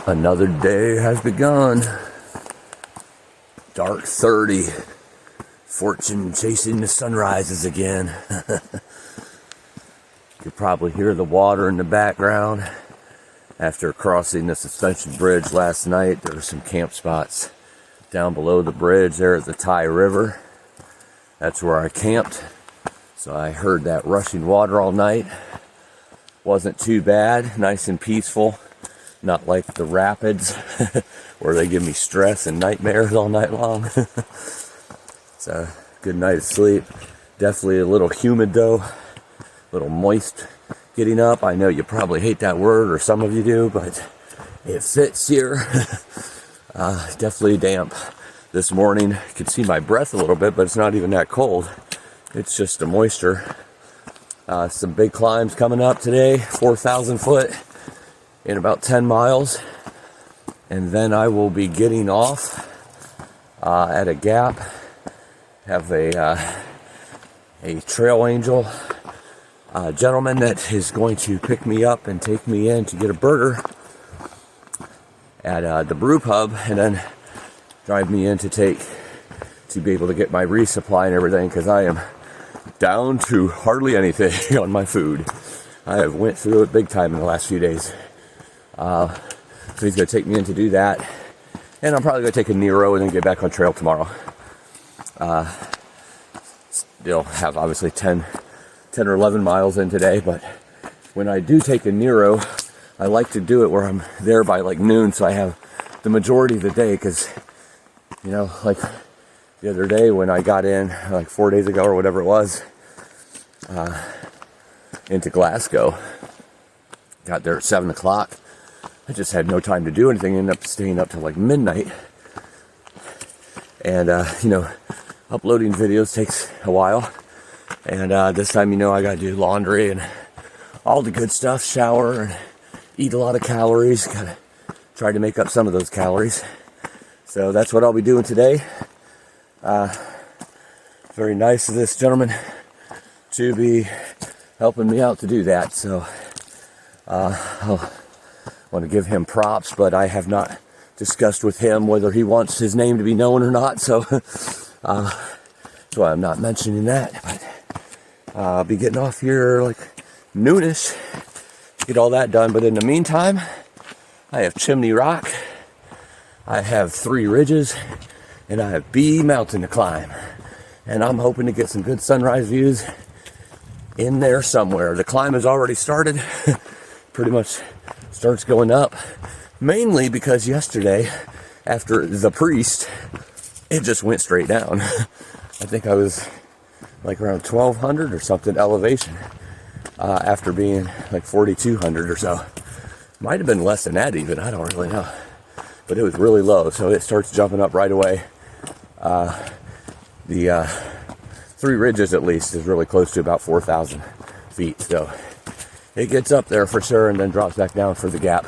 Another day has begun. Dark 30. Fortune chasing the sunrises again. You could probably hear the water in the background. After crossing the suspension bridge last night, there were some camp spots down below the bridge there at the Thai River. That's where I camped. So I heard that rushing water all night. Wasn't too bad, nice and peaceful. Not like the rapids where they give me stress and nightmares all night long. It's a good night of sleep. Definitely a little humid though, a little moist getting up. I know you probably hate that word, or some of you do, but it fits here. Definitely damp this morning. You can see my breath a little bit, but it's not even that cold. It's just the moisture. Some big climbs coming up today, 4,000 foot. In about 10 miles, and then I will be getting off at a gap. Have a trail angel gentleman that is going to pick me up and take me in to get a burger at the brew pub, and then drive me in to be able to get my resupply and everything, because I am down to hardly anything on my food. I have went through it big time in the last few days. So he's going to take me in to do that. And I'm probably going to take a Nero and then get back on trail tomorrow. Still have obviously 10 or 11 miles in today. But when I do take a Nero, I like to do it where I'm there by like noon. So I have the majority of the day. Because, you know, like the other day when I got in, like 4 days ago or whatever it was, into Glasgow. Got there at 7 o'clock. I just had no time to do anything. Ended up staying up till like midnight. And, you know, uploading videos takes a while. And this time, you know, I got to do laundry and all the good stuff. Shower and eat a lot of calories. Got to try to make up some of those calories. So that's what I'll be doing today. Very nice of this gentleman to be helping me out to do that. So I'll want to give him props, but I have not discussed with him whether he wants his name to be known or not, so that's why I'm not mentioning that. But I'll be getting off here like noonish to get all that done. But in the meantime, I have Chimney Rock, I have 3 ridges, and I have B Mountain to climb, and I'm hoping to get some good sunrise views in there somewhere. The climb has already started. Pretty much starts going up, mainly because yesterday, after the priest, it just went straight down. I think I was like around 1,200 or something elevation after being like 4,200 or so. Might have been less than that even, I don't really know. But it was really low, so it starts jumping up right away. The 3 ridges at least is really close to about 4,000 feet, so it gets up there for sure and then drops back down for the gap.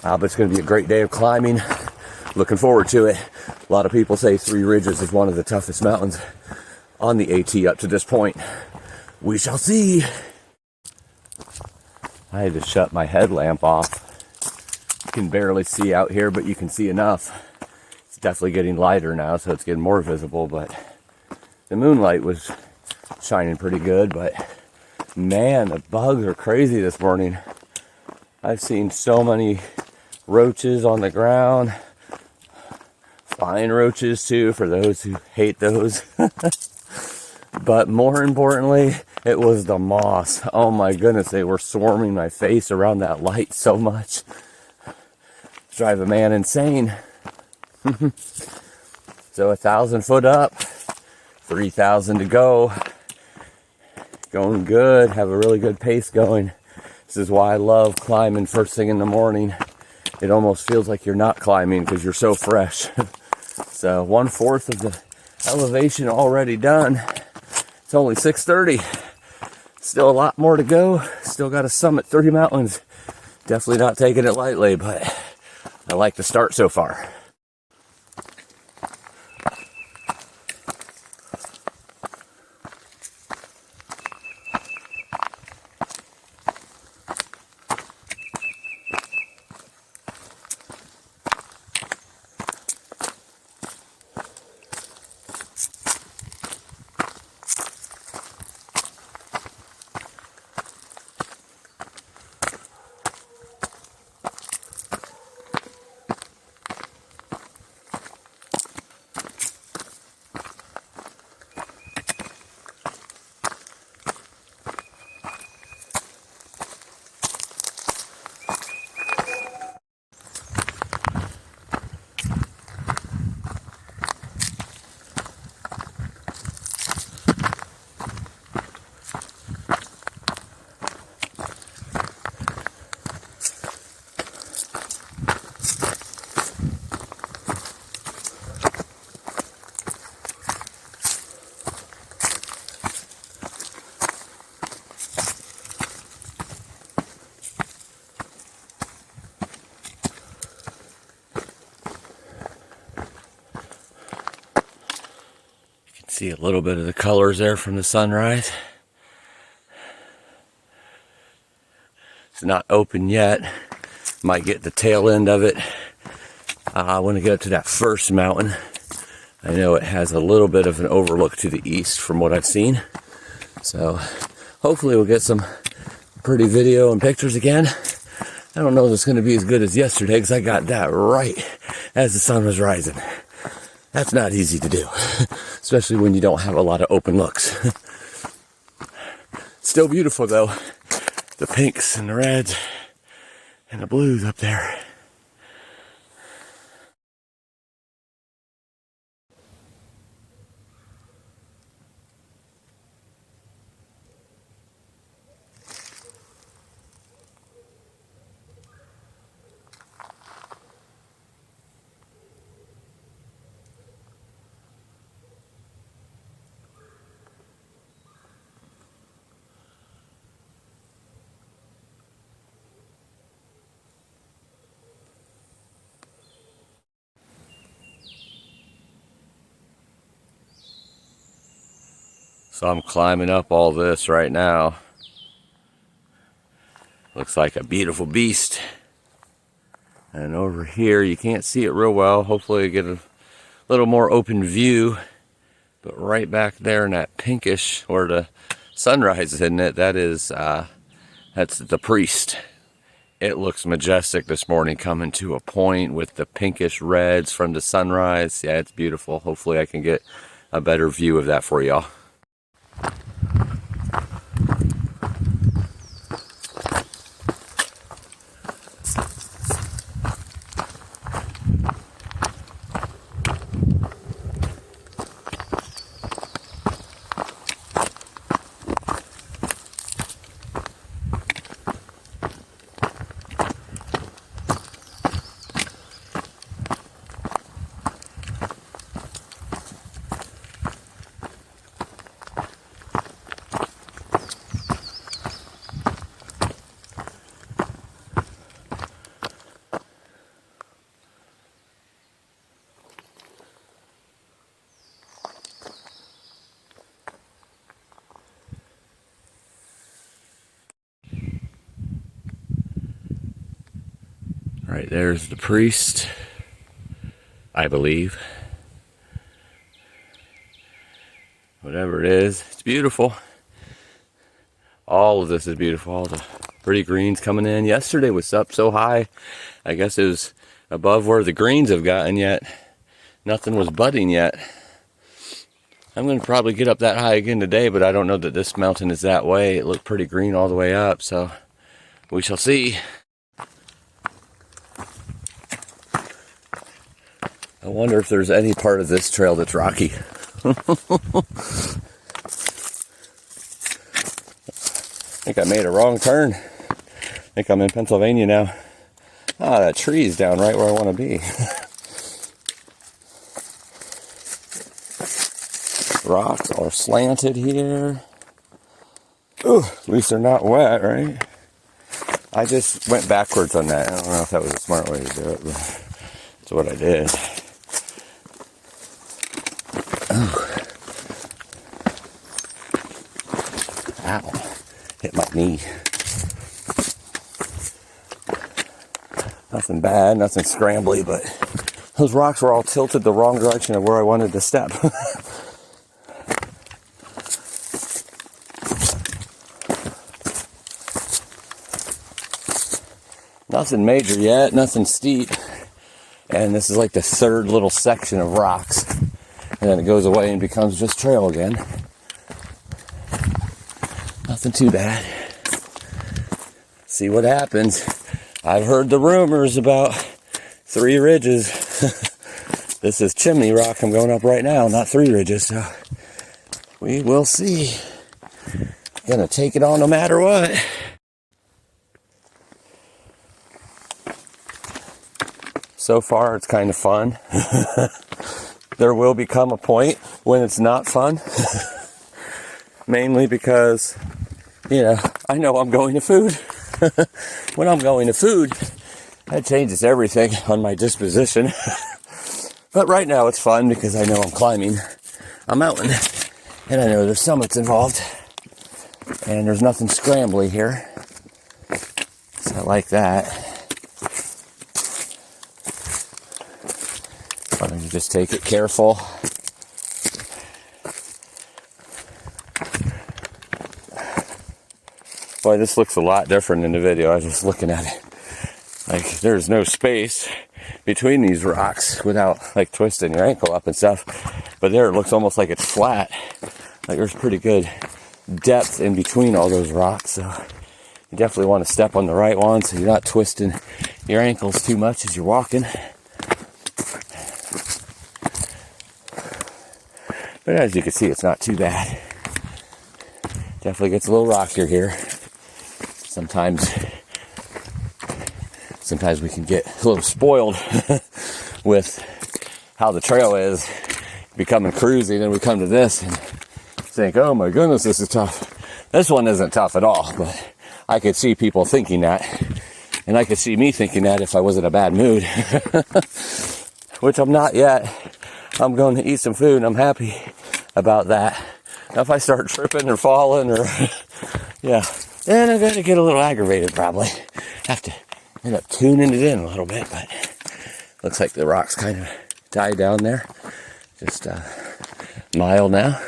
But it's going to be a great day of climbing. Looking forward to it. A lot of people say 3 ridges is one of the toughest mountains on the AT up to this point. We shall see. I had to shut my headlamp off. You can barely see out here, but you can see enough. It's definitely getting lighter now, so it's getting more visible, but the moonlight was shining pretty good, but man, the bugs are crazy this morning. I've seen so many roaches on the ground. Flying roaches too, for those who hate those. But more importantly, it was the moths. Oh my goodness, they were swarming my face around that light so much. Drive a man insane. So 1,000 foot up, 3,000 to go. Going good, have a really good pace going. This is why I love climbing first thing in the morning. It almost feels like you're not climbing because you're so fresh. So 1/4 of the elevation already done. It's only 6:30. Still a lot more to go. Still got to summit 30 mountains. Definitely not taking it lightly, but I like the start so far. See a little bit of the colors there from the sunrise. It's not open yet. Might get the tail end of it. I want to get up to that first mountain. I know it has a little bit of an overlook to the east from what I've seen. So hopefully we'll get some pretty video and pictures again. I don't know if it's going to be as good as yesterday because I got that right as the sun was rising. That's not easy to do, especially when you don't have a lot of open looks. Still beautiful though. The pinks and the reds and the blues up there. So I'm climbing up all this right now. Looks like a beautiful beast. And over here, you can't see it real well. Hopefully I get a little more open view. But right back there in that pinkish, where the sunrise is in it, that's the priest. It looks majestic this morning, coming to a point with the pinkish reds from the sunrise. Yeah, it's beautiful. Hopefully I can get a better view of that for y'all. Right there's the priest, I believe. Whatever it is, it's beautiful. All of this is beautiful. All the pretty greens coming in. Yesterday was up so high. I guess it was above where the greens have gotten yet. Nothing was budding yet. I'm going to probably get up that high again today, but I don't know that this mountain is that way. It looked pretty green all the way up, so we shall see. I wonder if there's any part of this trail that's rocky. I think I made a wrong turn. I think I'm in Pennsylvania now. Ah, that tree's down right where I want to be. Rocks are slanted here. Ooh, at least they're not wet, right? I just went backwards on that. I don't know if that was a smart way to do it, but that's what I did. Ow, hit my knee. Nothing bad, nothing scrambly, but those rocks were all tilted the wrong direction of where I wanted to step. Nothing major yet, nothing steep. And this is like the third little section of rocks. And then it goes away and becomes just trail again. Nothing too bad. See what happens. I've heard the rumors about 3 ridges. This is Chimney rock I'm going up right now, not 3 ridges. So we will see. Gonna take it on no matter what. So far, it's kind of fun. There will become a point when it's not fun. Mainly because, I know I'm going to food. When I'm going to food, that changes everything on my disposition. But right now it's fun because I know I'm climbing. a mountain, and I know there's summits involved, and there's nothing scrambly here, so I like that. Why don't you just take it careful? Boy, this looks a lot different in the video. I was just looking at it. Like, there's no space between these rocks without, like, twisting your ankle up and stuff. But there, it looks almost like it's flat. Like, there's pretty good depth in between all those rocks. So, you definitely want to step on the right one so you're not twisting your ankles too much as you're walking. But as you can see, it's not too bad. Definitely gets a little rockier here. Sometimes we can get a little spoiled with how the trail is, becoming cruisy, then we come to this and think, oh my goodness, this is tough. This one isn't tough at all, but I could see people thinking that, and I could see me thinking that if I was in a bad mood, which I'm not yet. I'm going to eat some food and I'm happy about that. Now if I start tripping or falling or yeah, then I'm going to get a little aggravated probably. Have to end up tuning it in a little bit, but looks like the rocks kind of died down there. Just a mile now.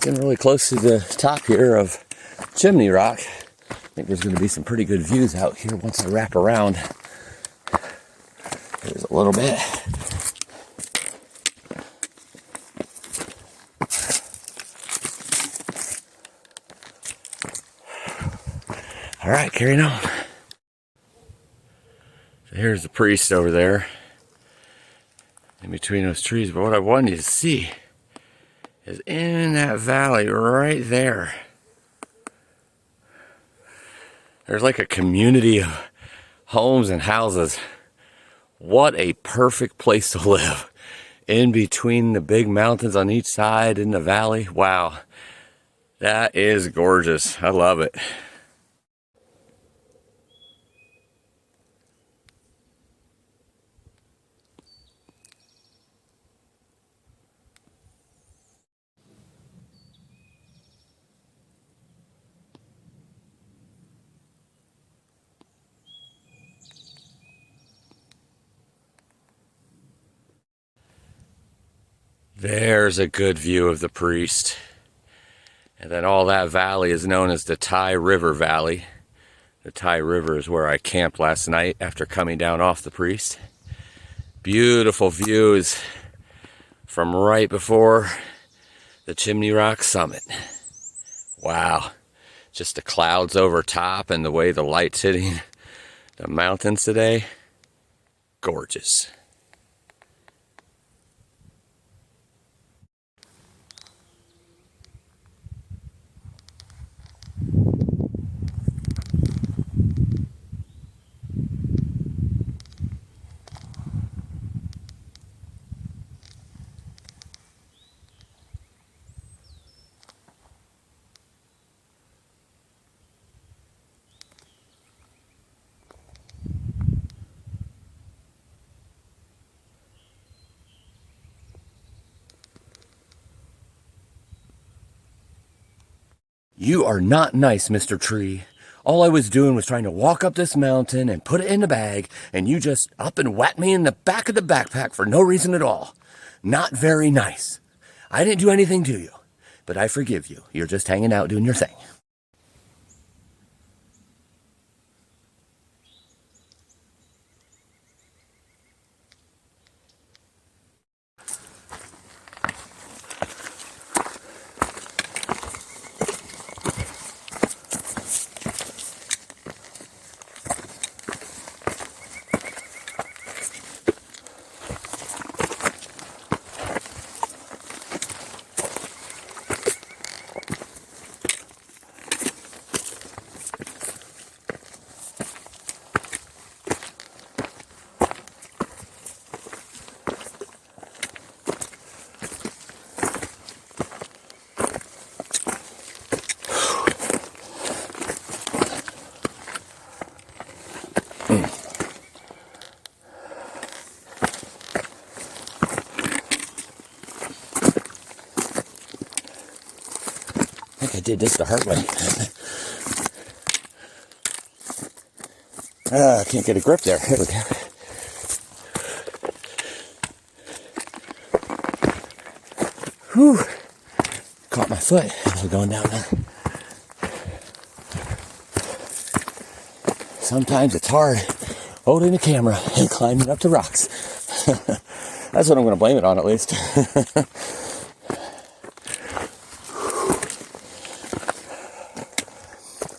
Getting really close to the top here of Chimney Rock. I think there's going to be some pretty good views out here once I wrap around. There's a little bit. All right, carrying on. So here's the priest over there in between those trees. But what I wanted you to see is in that valley right there, there's like a community of homes and houses. What a perfect place to live. In between the big mountains on each side in the valley. Wow. That is gorgeous. I love it. There's a good view of the priest. And then all that valley is known as the Thai River Valley. The Thai River is where I camped last night after coming down off the priest. Beautiful views from right before the Chimney Rock summit. Wow. Just the clouds over top and the way the light's hitting the mountains today. Gorgeous. You are not nice, Mr. Tree. All I was doing was trying to walk up this mountain and put it in the bag, and you just up and whacked me in the back of the backpack for no reason at all. Not very nice. I didn't do anything to you, but I forgive you. You're just hanging out doing your thing. think I did this the hard way. I can't get a grip there. Here we go. Whew. Caught my foot as we're going down there. Sometimes it's hard holding the camera and climbing up the rocks. That's what I'm going to blame it on, at least.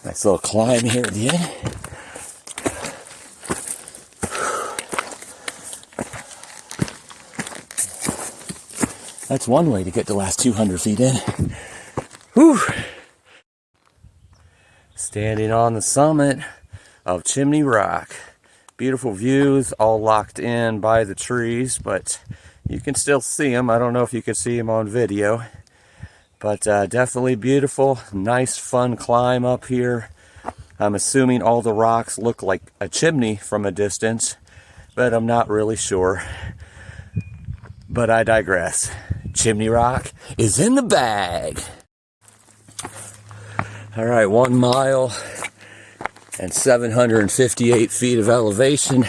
Nice little climb here at the end. That's one way to get the last 200 feet in. Whew. Standing on the summit of Chimney Rock. Beautiful views, all locked in by the trees, but you can still see them. I don't know if you can see them on video, but definitely beautiful, nice, fun climb up here. I'm assuming all the rocks look like a chimney from a distance, but I'm not really sure. But I digress. Chimney Rock is in the bag. All right, 1 mile and 758 feet of elevation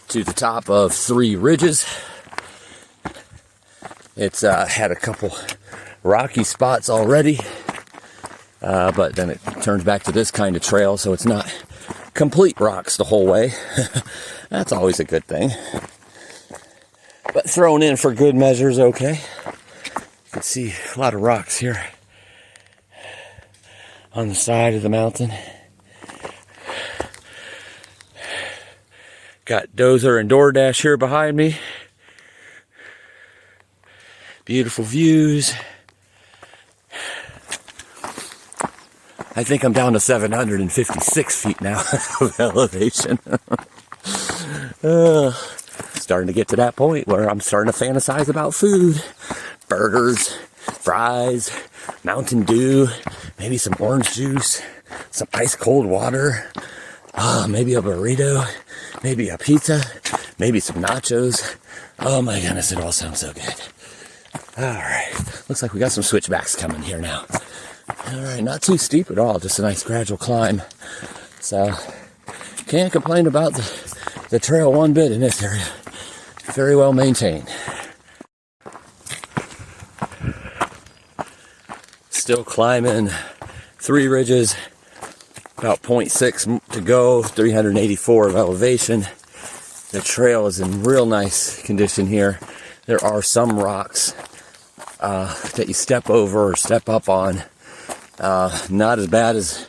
to the top of 3 ridges. It's had a couple rocky spots already, but then it turns back to this kind of trail, so it's not complete rocks the whole way. That's always a good thing. But thrown in for good measure is okay. You can see a lot of rocks here on the side of the mountain. Got Dozer and DoorDash here behind me. Beautiful views. I think I'm down to 756 feet now of elevation. Starting to get to that point where I'm starting to fantasize about food. Burgers, fries, Mountain Dew, maybe some orange juice, some ice cold water, maybe a burrito, maybe a pizza, maybe some nachos. Oh my goodness, it all sounds so good. Alright, looks like we got some switchbacks coming here now. Alright, not too steep at all, just a nice gradual climb. So, can't complain about the trail one bit in this area. Very well maintained. Still climbing 3 ridges, about 0.6 to go, 384 of elevation. The trail is in real nice condition here. There are some rocks that you step over or step up on. Not as bad as,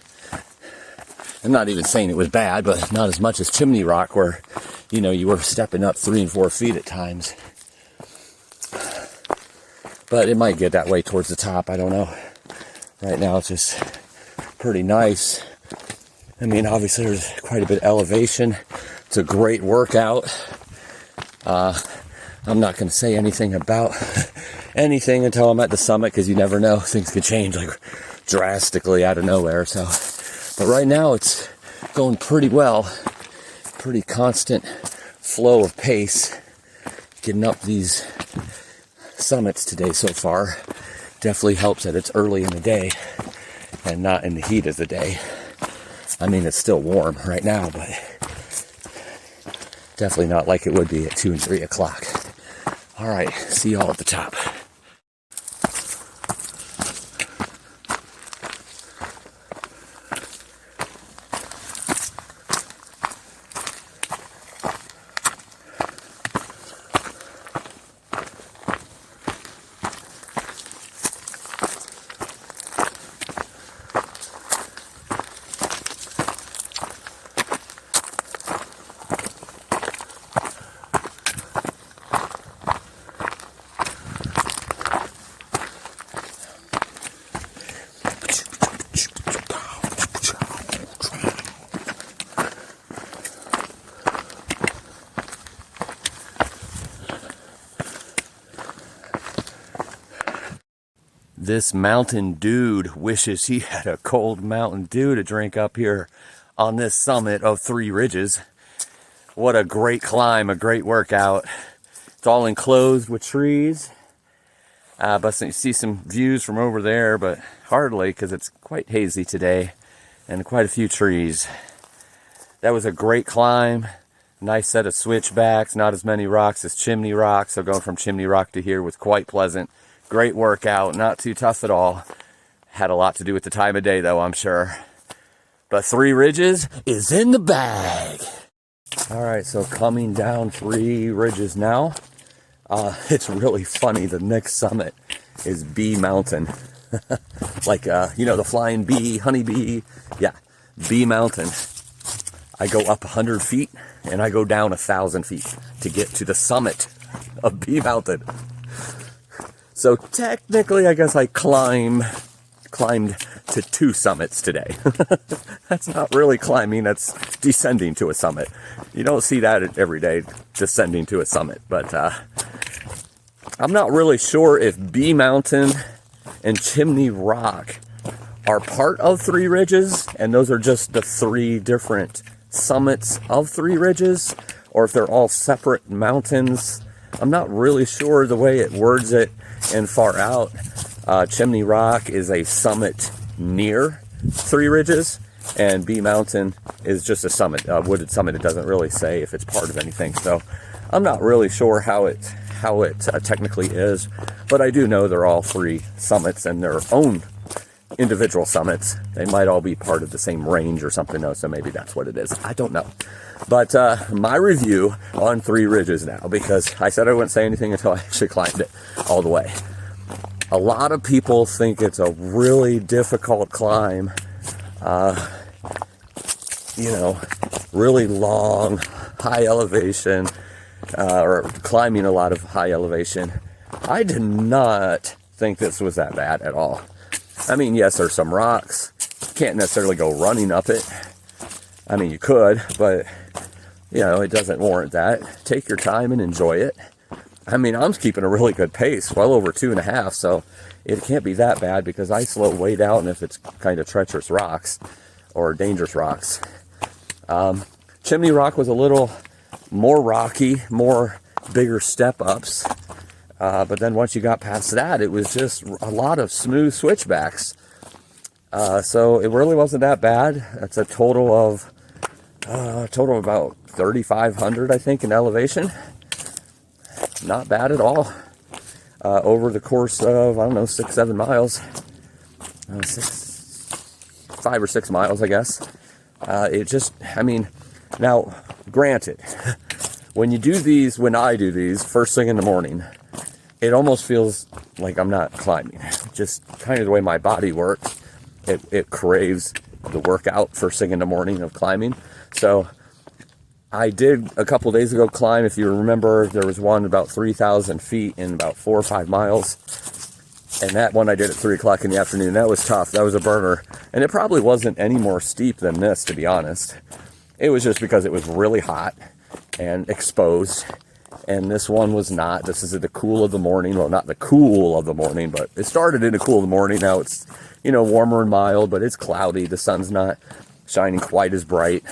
I'm not even saying it was bad, but not as much as Chimney Rock, where, you know, you were stepping up 3 and 4 feet at times. But it might get that way towards the top, I don't know. Right now it's just pretty nice. I mean, obviously there's quite a bit of elevation. It's a great workout. I'm not going to say anything about anything until I'm at the summit, because you never know. Things could change like drastically out of nowhere. So, but right now it's going pretty well. Pretty constant flow of pace. Getting up these summits today so far. Definitely helps that it's early in the day and not in the heat of the day. I mean, it's still warm right now, but definitely not like it would be at 2 and 3 o'clock. All right, see y'all at the top. This mountain dude wishes he had a cold Mountain Dew to drink up here on this summit of 3 ridges. What a great climb, a great workout. It's all enclosed with trees. But you see some views from over there, but hardly, because it's quite hazy today and quite a few trees. That was a great climb. Nice set of switchbacks, not as many rocks as Chimney Rock, so going from Chimney Rock to here was quite pleasant. Great workout, not too tough at all. Had a lot to do with the time of day though, I'm sure. But Three Ridges is in the bag. All right, so coming down Three Ridges now. It's really funny, the next summit is Bee Mountain. Like, you know, the flying bee, honeybee. Yeah, Bee Mountain. I go up 100 feet and I go down 1,000 feet to get to the summit of Bee Mountain. So technically, I guess I climbed to 2 summits today. That's not really climbing, that's descending to a summit. You don't see that every day, descending to a summit. But I'm not really sure if Bee Mountain and Chimney Rock are part of Three Ridges, and those are just the 3 different summits of Three Ridges, or if they're all separate mountains. I'm not really sure the way it words it and far out. Chimney Rock is a summit near Three Ridges, and Bee Mountain is just a summit, a wooded summit. It doesn't really say if it's part of anything, so I'm not really sure how it technically is, but I do know they're all 3 summits and their own individual summits. They might all be part of the same range or something though, so maybe that's what it is. I don't know. But my review on Three Ridges now, because I said I wouldn't say anything until I actually climbed it all the way. A lot of people think it's a really difficult climb. You know, really long, high elevation, or climbing a lot of high elevation. I did not think this was that bad at all. I mean, yes, there's some rocks. Can't necessarily go running up it. I mean, you could, but, you know, it doesn't warrant that. Take your time and enjoy it. I mean, I'm keeping a really good pace, well over 2.5, so it can't be that bad because I slow way down if it's kind of treacherous rocks or dangerous rocks. Chimney Rock was a little more rocky, more bigger step-ups. But then once you got past that, it was just a lot of smooth switchbacks. So it really wasn't that bad. That's a total of about 3,500, I think, in elevation. Not bad at all. Over the course of, I don't know, 6-7 miles. 5 or 6 miles, I guess. It just, I mean, now, granted, when I do these, first thing in the morning, it almost feels like I'm not climbing. Just kind of the way my body works. It craves the workout first thing in the morning of climbing. So I did a couple days ago climb. If you remember, there was one about 3,000 feet in about 4 or 5 miles. And that one I did at 3 o'clock in the afternoon. That was tough. That was a burner. And it probably wasn't any more steep than this, to be honest. It was just because it was really hot and exposed. And this one was not. This is at the cool of the morning. Well, not the cool of the morning, but it started in the cool of the morning. Now it's, you know, warmer and mild, but it's cloudy. The sun's not shining quite as bright.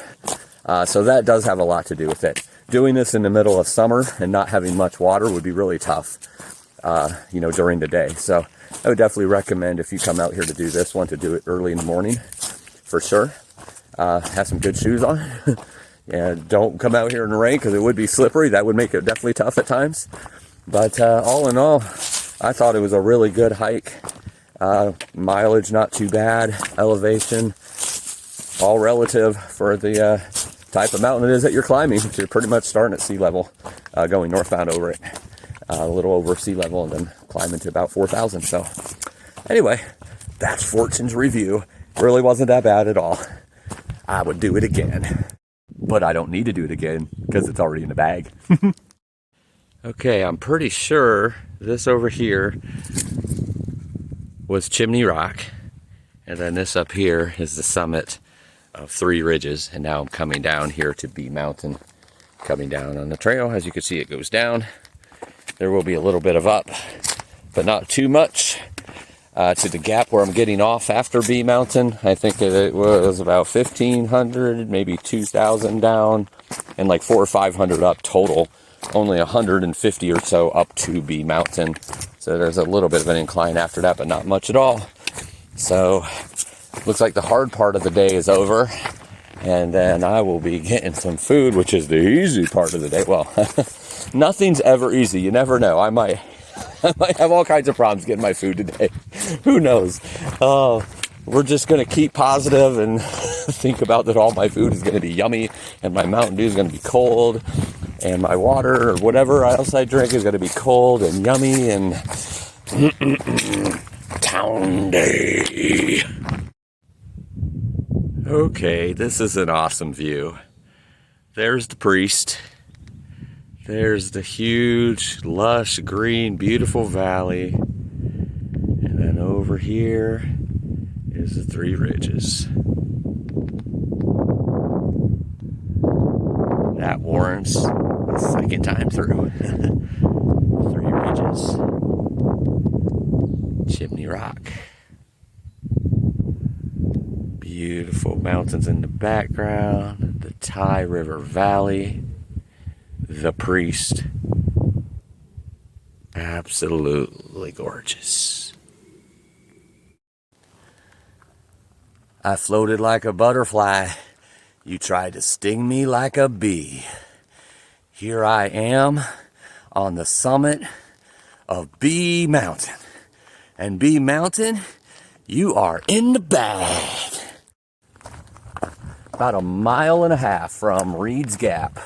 So that does have a lot to do with it. Doing this in the middle of summer and not having much water would be really tough, you know, during the day. So I would definitely recommend, if you come out here to do this one, to do it early in the morning, for sure. Have some good shoes on. And don't come out here in the rain because it would be slippery. That would make it definitely tough at times. But all in all, I thought it was a really good hike. Mileage not too bad. Elevation, all relative for the type of mountain it is that you're climbing. You're pretty much starting at sea level, going northbound over it. A little over sea level and then climbing to about 4,000. So anyway, that's Fortune's review. Really wasn't that bad at all. I would do it again. But I don't need to do it again because it's already in the bag. Okay, I'm pretty sure this over here was Chimney Rock. And then this up here is the summit of Three Ridges. And now I'm coming down here to Bee Mountain. Coming down on the trail. As you can see, it goes down. There will be a little bit of up, but not too much. To the gap where I'm getting off after Bee Mountain, I think it was about 1,500, maybe 2,000 down, and like 400 or 500 up total only 150 or so up to B Mountain. So there's a little bit of an incline after that, but not much at all. So looks like the hard part of the day is over. And then I will be getting some food, which is the easy part of the day. Well, nothing's ever easy. You never know. I might have all kinds of problems getting my food today. Who knows? We're just going to keep positive and think about that all my food is going to be yummy, and my Mountain Dew is going to be cold, and my water or whatever else I drink is going to be cold and yummy, and town day. Okay, this is an awesome view. There's the priest. There's the huge, lush, green, beautiful valley. And then over here is the Three Ridges. That warrants a second time through. Three Ridges. Chimney Rock. Beautiful mountains in the background. The Ty River Valley. The priest. Absolutely gorgeous. I floated like a butterfly. You tried to sting me like a bee. Here I am on the summit of B Mountain. And B Mountain, you are in the bag. About a mile and a half from Reed's Gap,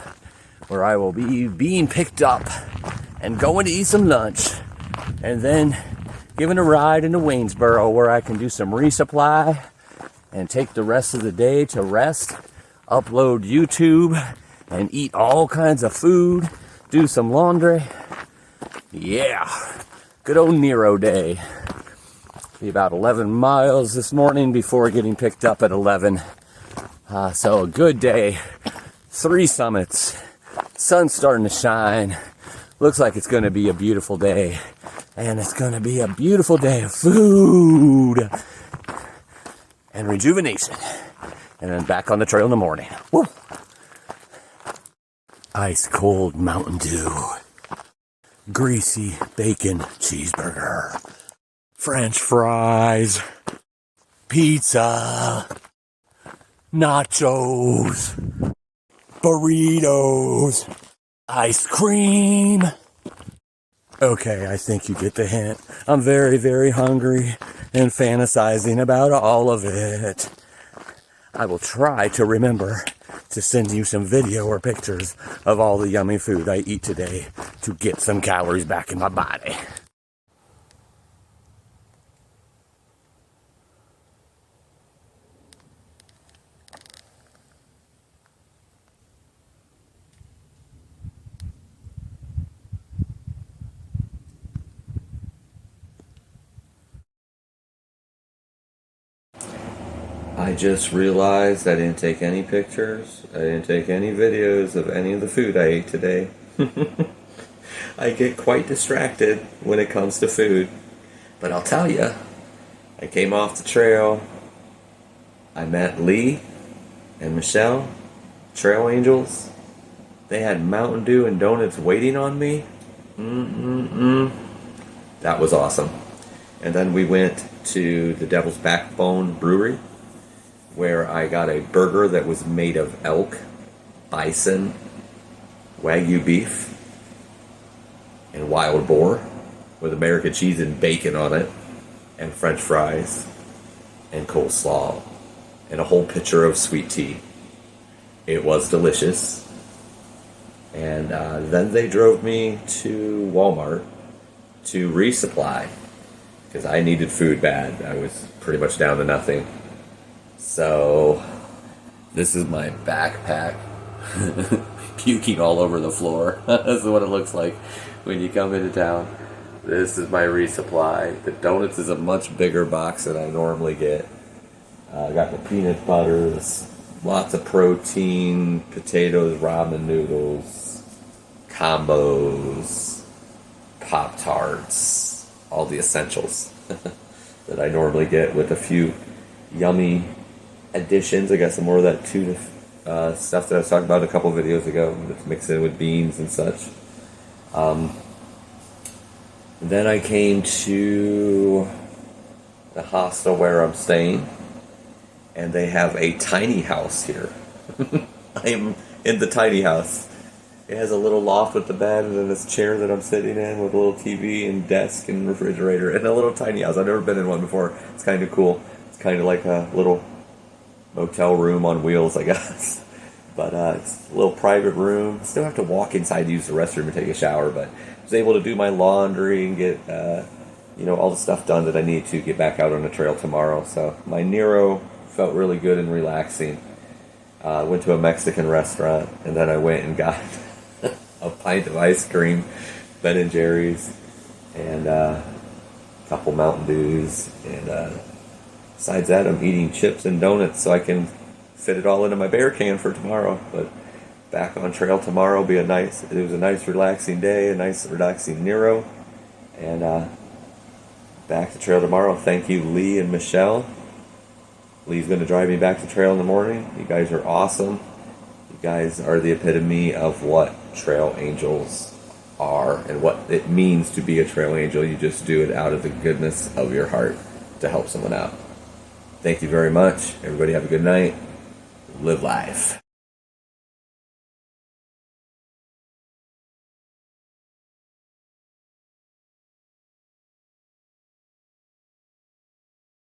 where I will be being picked up and going to eat some lunch, and then given a ride into Waynesboro where I can do some resupply and take the rest of the day to rest, upload YouTube, and eat all kinds of food, do some laundry. Yeah, good old Nero day. Be about 11 miles this morning before getting picked up at 11. So a good day. 3 summits. Sun's starting to shine. Looks like it's going to be a beautiful day. And it's going to be a beautiful day of food and rejuvenation. And then back on the trail in the morning. Woo! Ice cold Mountain Dew. Greasy bacon cheeseburger. French fries. Pizza. Nachos. Burritos. Ice cream. Okay, I think you get the hint. I'm very, very hungry and fantasizing about all of it. I will try to remember to send you some video or pictures of all the yummy food I eat today to get some calories back in my body. I just realized I didn't take any pictures. I didn't take any videos of any of the food I ate today. I get quite distracted when it comes to food. But I'll tell you, I came off the trail. I met Lee and Michelle, Trail Angels. They had Mountain Dew and donuts waiting on me. That was awesome. And then we went to the Devil's Backbone Brewery, where I got a burger that was made of elk, bison, Wagyu beef, and wild boar, with American cheese and bacon on it, and French fries, and coleslaw, and a whole pitcher of sweet tea. It was delicious. And then they drove me to Walmart to resupply, because I needed food bad. I was pretty much down to nothing. So, this is my backpack, puking all over the floor. This is what it looks like when you come into town. This is my resupply. The donuts is a much bigger box than I normally get. I got the peanut butters, lots of protein, potatoes, ramen noodles, combos, Pop-Tarts, all the essentials that I normally get, with a few yummy additions. I got some more of that tuna stuff that I was talking about a couple videos ago. That's mixed in with beans and such. Then I came to the hostel where I'm staying, and they have a tiny house here. I am in the tiny house. It has a little loft with the bed and then this chair that I'm sitting in with a little TV and desk and refrigerator and a little tiny house. I've never been in one before. It's kind of cool. It's kind of like a little motel room on wheels, I guess. But it's a little private room. Still have to walk inside to use the restroom and take a shower, but I was able to do my laundry and get all the stuff done that I need to get back out on the trail tomorrow. So my Nero felt really good and relaxing. Went to a Mexican restaurant, and then I went and got a pint of ice cream, Ben & Jerry's, and a couple Mountain Dews. And besides that, I'm eating chips and donuts so I can fit it all into my bear can for tomorrow. But back on trail tomorrow will be it was a nice relaxing day, a nice relaxing Nero. And back to trail tomorrow. Thank you, Lee and Michelle. Lee's going to drive me back to trail in the morning. You guys are awesome. You guys are the epitome of what trail angels are and what it means to be a trail angel. You just do it out of the goodness of your heart to help someone out. Thank you very much. Everybody have a good night. Live life.